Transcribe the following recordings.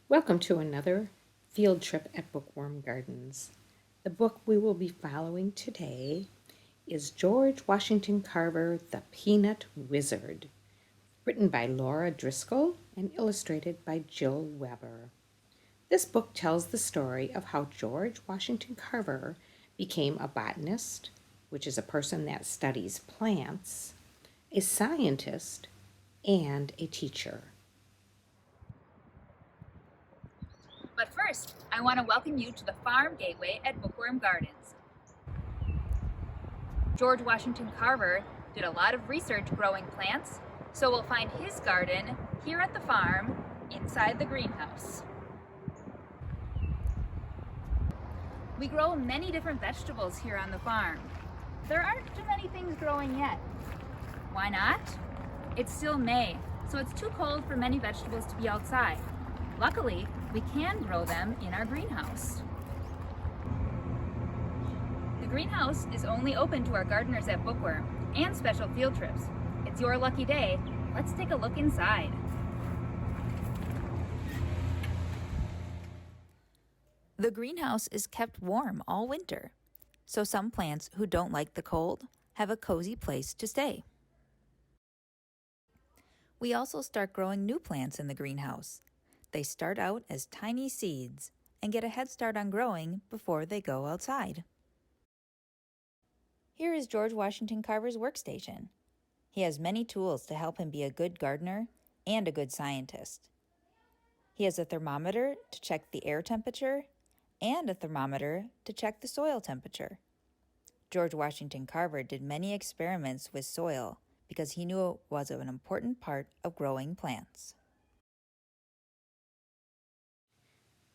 Welcome to another field trip at Bookworm Gardens. The book we will be following today is George Washington Carver, The Peanut Wizard, written by Laura Driscoll and illustrated by Jill Weber. This book tells the story of how George Washington Carver became a botanist, which is a person that studies plants, a scientist, and a teacher. But first, I want to welcome you to the Farm Gateway at Bookworm Gardens. George Washington Carver did a lot of research growing plants, so we'll find his garden here at the farm inside the greenhouse. We grow many different vegetables here on the farm. There aren't too many things growing yet. Why not? It's still May, so it's too cold for many vegetables to be outside. Luckily, we can grow them in our greenhouse. The greenhouse is only open to our gardeners at Bookworm and special field trips. It's your lucky day. Let's take a look inside. The greenhouse is kept warm all winter, so some plants who don't like the cold have a cozy place to stay. We also start growing new plants in the greenhouse. They start out as tiny seeds and get a head start on growing before they go outside. Here is George Washington Carver's workstation. He has many tools to help him be a good gardener and a good scientist. He has a thermometer to check the air temperature and a thermometer to check the soil temperature. George Washington Carver did many experiments with soil because he knew it was an important part of growing plants.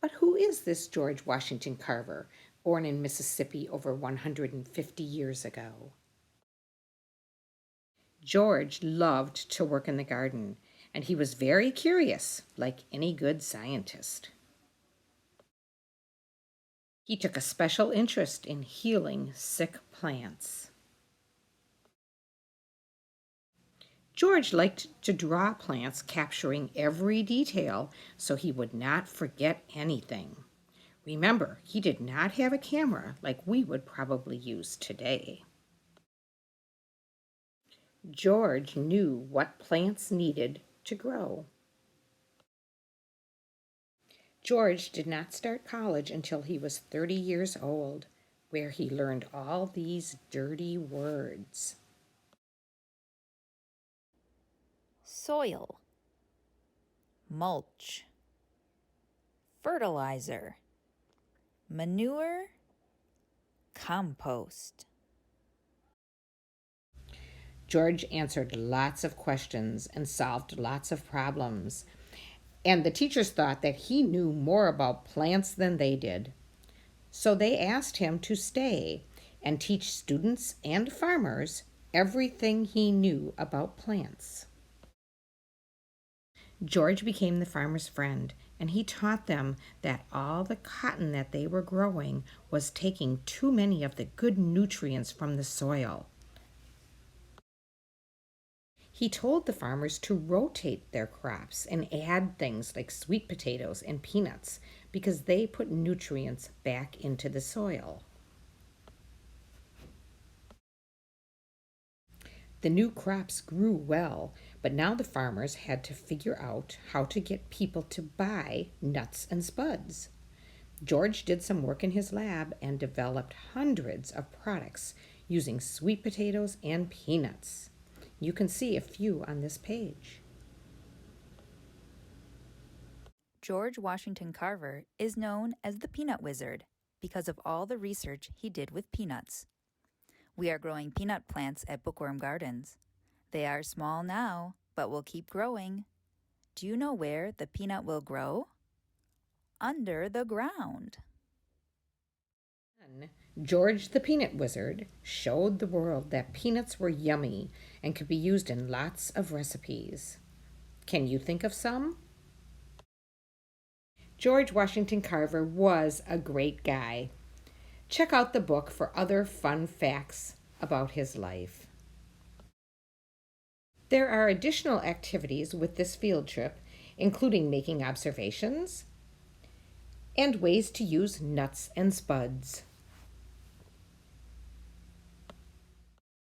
But who is this George Washington Carver, born in Mississippi over 150 years ago? George loved to work in the garden, and he was very curious, like any good scientist. He took a special interest in healing sick plants. George liked to draw plants, capturing every detail so he would not forget anything. Remember, he did not have a camera like we would probably use today. George knew what plants needed to grow. George did not start college until he was 30 years old, where he learned all these dirty words. Soil, mulch, fertilizer, manure, compost. George answered lots of questions and solved lots of problems, and the teachers thought that he knew more about plants than they did. So they asked him to stay and teach students and farmers everything he knew about plants. George became the farmer's friend, and he taught them that all the cotton that they were growing was taking too many of the good nutrients from the soil. He told the farmers to rotate their crops and add things like sweet potatoes and peanuts because they put nutrients back into the soil. The new crops grew well, but now the farmers had to figure out how to get people to buy nuts and spuds. George did some work in his lab and developed hundreds of products using sweet potatoes and peanuts. You can see a few on this page. George Washington Carver is known as the Peanut Wizard because of all the research he did with peanuts. We are growing peanut plants at Bookworm Gardens. They are small now, but will keep growing. Do you know where the peanut will grow? Under the ground. George the Peanut Wizard showed the world that peanuts were yummy and could be used in lots of recipes. Can you think of some? George Washington Carver was a great guy. Check out the book for other fun facts about his life. There are additional activities with this field trip, including making observations, and ways to use nuts and spuds.